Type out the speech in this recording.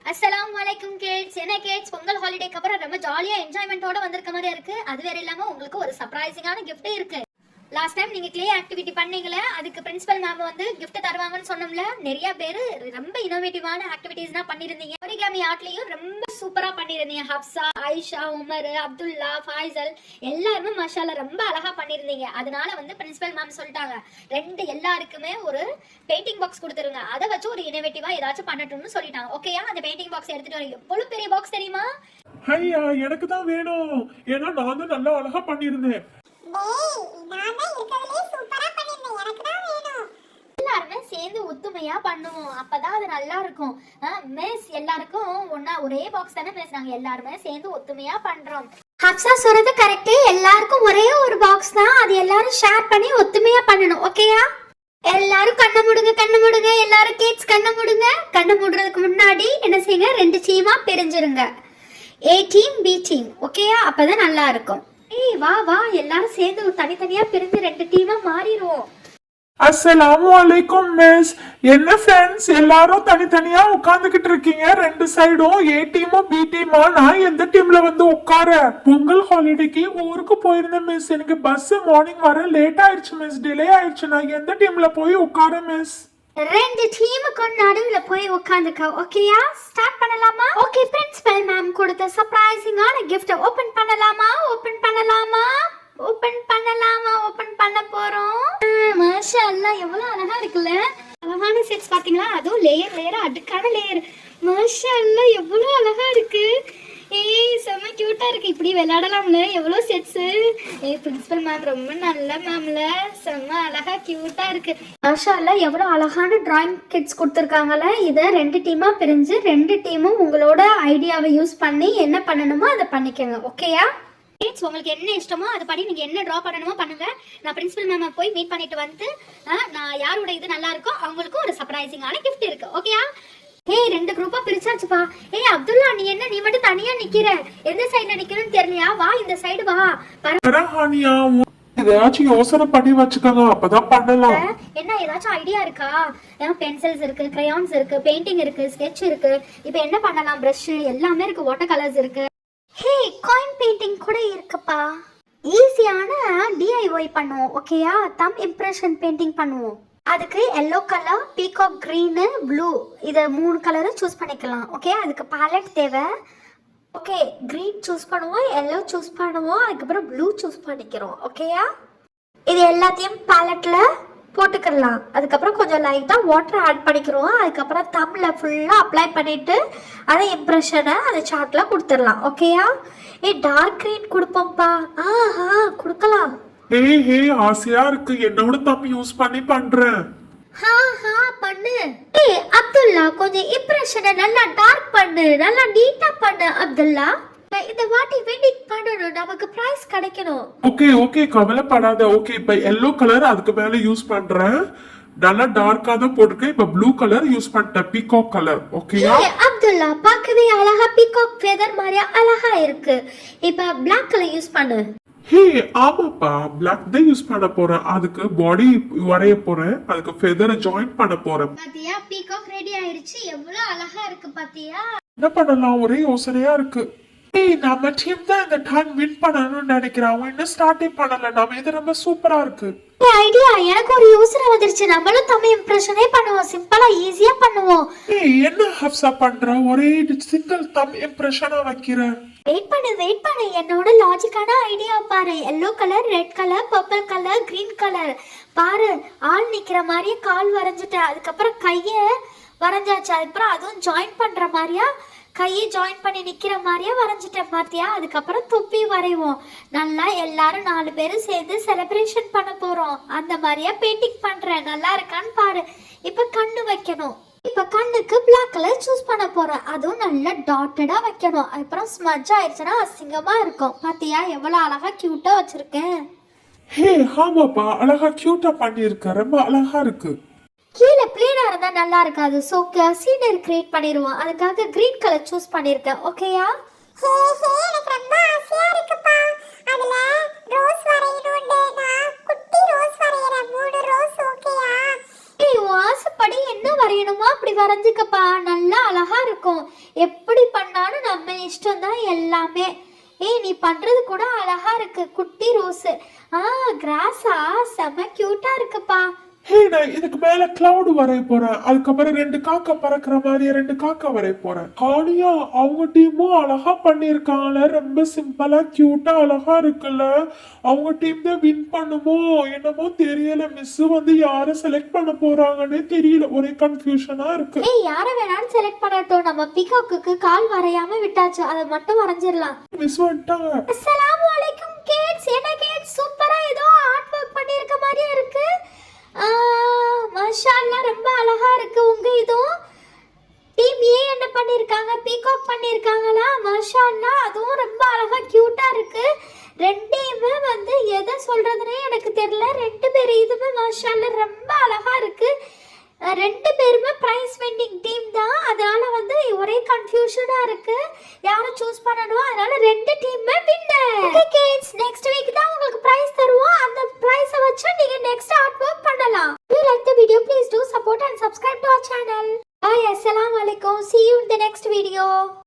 அஸ்ஸலாமு அலைக்கும் கிட்ஸ். என்ன கிட்ஸ், பொங்கல் ஹாலிடேக்கு அப்புறம் ரொம்ப ஜாலியா என்ஜாய்மெண்டோட வந்திருக்க மாதிரி இருக்கு. அது வேற இல்லாம உங்களுக்கு ஒரு சர்ப்ரைசிங்கான gift இருக்கு. லாஸ்ட் டைம் நீங்க க்ளே ஆக்டிவிட்டி பண்ணீங்களே, அதுக்கு பிரின்சிபல் மேம் வந்து gift தருவாங்கன்னு சொன்னோம்ல. நிறைய பேர் ரொம்ப இனோவேட்டிவான ஆக்டிவிட்டீஸ்லாம் பண்ணிருந்தீங்க. ஒரிகாமி ஆர்ட்லயும் ரொம்ப சூப்பரா பண்ணிருந்தீங்க. ஹப்சா, ஆயிஷா, உமர், அப்துல்லா, ஃபாய்சல் எல்லாருமே மாஷாஅல்லாஹ் ரொம்ப அழகா பண்ணிருந்தீங்க. அதனால வந்து பிரின்சிபல் மேம் சொல்லிட்டாங்க, எல்லாருக்குமே ஒரு பெயிண்டிங் பாக்ஸ் கொடுத்துருங்க, அதை வச்சு ஒரு இனோவேட்டிவா ஏதாச்சும் பண்ணட்டும்னு சொல்லிட்டாங்க. ஓகேயா? அந்த பெயிண்டிங் பாக்ஸ் எடுத்துட்டு வரீங்க. எவ்வளவு பெரிய பாக்ஸ் தெரியுமா? ஐயா, எனக்கு தான் வேணும். ஏன்னா நான் தான் நல்லா அழகா பண்ணிருந்தேன். எல்லாருமே சேர்ந்து ஒத்துமையா பண்ணுவோம், அப்பதான் அது நல்லா இருக்கும். மிஸ் எல்லாருக்கும் ஒன்னா ஒரே பாக்ஸ் தானே பேசுறாங்க, எல்லாருமே சேர்ந்து ஒத்துமையா பண்றோம். ஹப்சா சொல்றது கரெக்ட். எல்லாருக்கும் ஒரே ஒரு பாக்ஸ் தான், அது எல்லாரும் ஷேர் பண்ணி ஒத்துமையா பண்ணணும். ஓகேயா? எல்லாரும் கண்ணை மூடுங்க. எல்லாரும் கிட்ஸ் கண்ணை மூடுங்க. கண்ணை மூடுறதுக்கு முன்னாடி என்ன செய்யுங்க, 2 டீமா பிரிஞ்சிருங்க. A team, B team. ஓகேயா? அப்பதான் நல்லா இருக்கும். வா எல்லாரும் சேர்ந்து தனித்தனியா பிரிஞ்சு 2 டீமா மாறிடுவோம். அஸ்ஸலாமு அலைக்கும் மிஸ். என்ன ஃப்ரெண்ட்ஸ், எல்லாரும் தனித்தனியா உட்கார்ந்துகிட்டு இருக்கீங்க. 2 சைடும் ஏ டீமும் பி டீமா. நான் எந்த டீம்ல வந்து உட்கார? பொங்கல் ஹாலிடேக்கு ஊருக்கு போயிருந்தேன் மிஸ். எனக்கு பஸ் மார்னிங் வர லேட் ஆயிடுச்சு மிஸ், டிலே ஆயிடுச்சு. நான் எந்த டீம்ல போய் உட்கார மிஸ்? 2 டீமுக்கு நடுவுல போய் உட்காந்துக்க. ஓகேயா? ஸ்டார்ட் பண்ணலாமா? ஓகே, பிரின்சிபல் மேம் கொடுத்த சர்ப்ரைசிங்கான gift ஓபன் பண்ணலாமா? ஓபன் பண்ண போறோம். மாஷாஅல்லாஹ், எவ்வளவு அழகா இருக்குல்ல. அழகான செட்ஸ் பாத்தீங்களா? அதுவும் லேயர் அடுக்கான லேயர். மாஷாஅல்லாஹ், எவ்வளவு அழகா இருக்கு. செம்ம கியூட்டா இருக்கு. இப்படி விளையாடலாம்ல. எவ்வளவு செட்ஸ். பிரின்சிபல் மேம் ரொம்ப நல்ல மேம்ல. செம்ம அழகா கியூட்டா இருக்கு. மாஷாஅல்லாஹ், எவ்வளவு அழகான டிராயிங் கிட்ஸ் கொடுத்துருக்காங்கல்ல. இதை 2 டீமா பிரிஞ்சு 2 டீமும் உங்களோட ஐடியாவை யூஸ் பண்ணி என்ன பண்ணணுமோ அதை பண்ணிக்கோங்க. ஓகேயா? உங்களுக்கு என்ன இஷ்டமோ அதை படி நீங்க என்ன டிரா பண்ணணுமோ பண்ணுங்க. நான் பிரின்சிபல் மேம் போய் மீட் பண்ணிட்டு வந்து நான் யாரோட இது நல்லா இருக்கோ அவங்களுக்கு ஒரு சர்ப்ரைசிங்கான gift இருக்கு. ஓகேயா? 2 குரூப்பா பிரிச்சாச்சுப்பா. அப்துல்லா, நீ மட்டும் தனியா நிக்கிற? எந்த சைடுல நிக்கிறன்னு தெரியலையா? வா, இந்த சைடு வா. ஹானியா, ஏதாச்சும் யோசனை பண்ணி வச்சுக்கோங்க, அப்பதான் பண்ணலாம். என்ன ஏதாச்சும் ஐடியா இருக்கா? பென்சில்ஸ் இருக்கு, கிரையான்ஸ் இருக்கு, பெயிண்டிங் இருக்கு, ஸ்கெட்ச் இருக்கு. இப்போ என்ன பண்ணலாம்? பிரஷ் எல்லாமே இருக்கு, வாட்டர் கலர்ஸ் இருக்கு. காயின் பெயிண்டிங் கூட இருக்குப்பா. ஈஸியான DIY பண்ணுவோம். ஓகேயா? தம் இம்ப்ரெஷன் பெயிண்டிங் பண்ணுவோம். அதுக்கு yellow colour, peacock green, blue, இதை 3 கலரும் சூஸ் பண்ணிக்கலாம். ஓகே? அதுக்கு பேலட் தேவை. ஓகே, கிரீன் சூஸ் பண்ணுவோம், எல்லோ சூஸ் பண்ணுவோம், அதுக்கப்புறம் ப்ளூ சூஸ் பண்ணிக்கிறோம். ஓகேயா? இது எல்லாத்தையும் பேலட்ல போட்டுக்கலாம். அதுக்கப்புறம் கொஞ்சம் லைட்டாக வாட்டர் ஆட் பண்ணிக்கிறோம். அதுக்கப்புறம் தம்மில் ஃபுல்லாக அப்ளை பண்ணிவிட்டு அதை இம்ப்ரெஷனை அந்த சார்ட்டில் கொடுத்துடலாம். ஓகேயா? டார்க் க்ரீன் கொடுப்போம்ப்பா. கொடுக்கலாம். ஆசையா இருக்கு. என்னோட தம்பி யூஸ் பண்ணி பண்றேன். பண்ணு. அப்துல்லா, கொஞ்சம் இம்ப்ரெஷனை நல்லா டார்க் பண்ணு, நல்லா நீட்டா பண்ணு அப்துல்லா. இந்த வாட்டி வெயிட்டிங் பண்ணணும், நமக்கு பிரைஸ் கிடைக்கணும். ஓகே கவலைப்படாத. ஓகே, இப்ப எல்லோ கலர் அதுக்கு மேல யூஸ் பண்றேன். நல்லா டார்க்கா தான் போட்டுருக்கேன். இப்ப ப்ளூ கலர் யூஸ் பண்ணிட்டேன், பீகாக் கலர். ஓகேயா? அப்துல்லா, பார்க்கவே அழகா பீகாக் ஃபெதர் மாதிரி அழகா இருக்கு. இப்ப பிளாக் கலர் யூஸ் பண்ணு. ஆமாப்பா, பிளாக் தான் யூஸ் பண்ண போறேன். அதுக்கு பாடி வரைய போறேன், அதுக்கு ஃபெதரை ஜாயின் பண்ண போறேன். பாத்தியா, பீகாக் ரெடி ஆயிருச்சு. எவ்வளவு அழகா இருக்கு பாத்தியா? என்ன பண்ணலாம், ஒரே யோசனையா இருக்கு. நம்ம டீம் தான் இந்த டைம் வின் பண்ணணும்னு நினைக்கிறேன். அவன் இன்னும் ஸ்டார்டிங் பண்ணல. நம்ம இது ரொம்ப சூப்பரா இருக்கு. ஐடியா, எனக்கு ஒரு யோசனை வந்துருச்சு. நம்மளும் தமிழ் இம்ப்ரெஷனே பண்ணுவோம், சிம்பிளா ஈஸியா பண்ணுவோம். என்ன ஹப்சா பண்ற? ஒரே சிங்கிள் தம் இம்ப்ரெஷனா வைக்கிற? வெயிட் பண்ணு. என்னோட லாஜிக்கான ஐடியா பாரு. Yellow colour, red colour, purple colour, green colour. பாரு, ஆள் நிக்கிற மாதிரியே கால் வரைஞ்சிட்டேன். அதுக்கப்புறம் கைய வரைஞ்சாச்சு. அதுக்கப்புறம் அதுவும் ஜாயின் பண்ற மாதிரியா கையை ஜாயின் பண்ணி நிக்கிற மாதிரியா வரைஞ்சிட்டேன். பாத்தியா? அதுக்கப்புறம் தொப்பி வரைவோம். நல்லா எல்லாரும் 4 பேரும் சேர்ந்து செலிப்ரேஷன் பண்ண போறோம். அந்த மாதிரியா பெயிண்டிங் பண்றேன். நல்லா இருக்கான்னு பாரு. இப்ப கண்ணு வைக்கணும். இப்ப கண்ணுக்கு பிளாக் கலர் சூஸ் பண்ண போறேன். அதுவும் நல்லா டாட்டடா வைக்கணும். அப்புறம் ஸ்மட்ச் ஆயிடுச்சுன்னா அசிங்கமா இருக்கும். பாத்தியா எவ்வளவு அழகா கியூட்டா வச்சிருக்கேன். ஆமாப்பா, அழகா கியூட்டா பண்ணிருக்க. ரொம்ப அழகா இருக்கு. கீழே பிளேனா இருந்தா நல்லா இருக்காது. சோ சீனரி கிரியேட் பண்ணிடுவோம். அதுக்காக கிரீன் கலர் சூஸ் பண்ணிருக்கேன். ஓகேயா? எனக்கு ரொம்ப ஆசையா இருக்குப்பா. அதுல ரோஸ் வரையணும்னு, நான் குட்டி ரோஸ் வரையறேன். 3 ரோஸ். ஓகேயா? ஆசைப்பட்ட விருப்பப்படி என்ன வரையணுமோ அப்படி வரைஞ்சுக்கப்பா, நல்லா அழகா இருக்கும். எப்படி பண்ணாலும் நம்ம இஷ்டம் தான் எல்லாமே. ஏய் நீ பண்றது கூட அழகா இருக்கு, குட்டி ரோஸ். கிராஸா செம கியூட்டா இருக்குப்பா. ஹே, நான் இதுக்கு மேல கிளவுட் வரைய போறேன். அதுக்கப்புறம் 2 காக்கா பறக்கிற மாதிரி 2 காக்கா வரைய போறேன். ஹானியா, அவங்க டீமும் அழகா பண்ணிருக்காங்கல்ல, ரொம்ப சிம்பிளா கியூட்டா அழகா இருக்குல்ல. அவங்க டீம் தான் வின் பண்ணுமோ என்னமோ தெரியல. மிஸ் வந்து யாரை செலக்ட் பண்ண போறாங்கன்னே தெரியல, ஒரே கன்ஃபியூஷனா இருக்கு. ஏய் யாரை வேணாலும் செலக்ட் பண்ணட்டும், நம்ம பீகாக்குக்கு கால் வரையாம விட்டாச்சு, அதை மட்டும் வரைஞ்சிடலாம். மிஸ் வந்துட்டாங்க. அஸ்ஸலாமு அலைக்கும் கிட்ஸ். என்ன கிட்ஸ், சூப்பரா ஏதோ ஆர்ட் ஒர்க் பண்ணிருக்க மாதிரியே இருக்கு. மாஷா அல்லாஹ், ரொம்ப அழகா இருக்கு. உங்க இதுவும் டீம் ஏ என்ன பண்ணிருக்காங்க, பீகாக் பண்ணிருக்காங்களா? மாஷா அல்லாஹ், அதுவும் ரொம்ப அழகா கியூட்டா இருக்கு. ரெண்டையுமே வந்து எதை சொல்றதுனே எனக்கு தெரியல. 2 பேர் இதுமே மாஷா அல்லாஹ் ரொம்ப அழகா இருக்கு. 2 பேருமே பிரைஸ் வின்னிங் டீம் தான், அதனால வந்து ஒரே கன்ஃபியூஷனா இருக்கு யாரை சூஸ் பண்ணணும். அதனால 2 டீமுமே winner. Okay kids, next week தான் உங்களுக்கு பிரைஸ் தருவோம். அந்த பிரைஸை வச்சு நீங்க நெக்ஸ்ட் ஆர்ட் வொர்க் பண்ணலாம். If you like the video, please do support and subscribe to our channel. Bye. Assalamu alaikum. See you in the next video.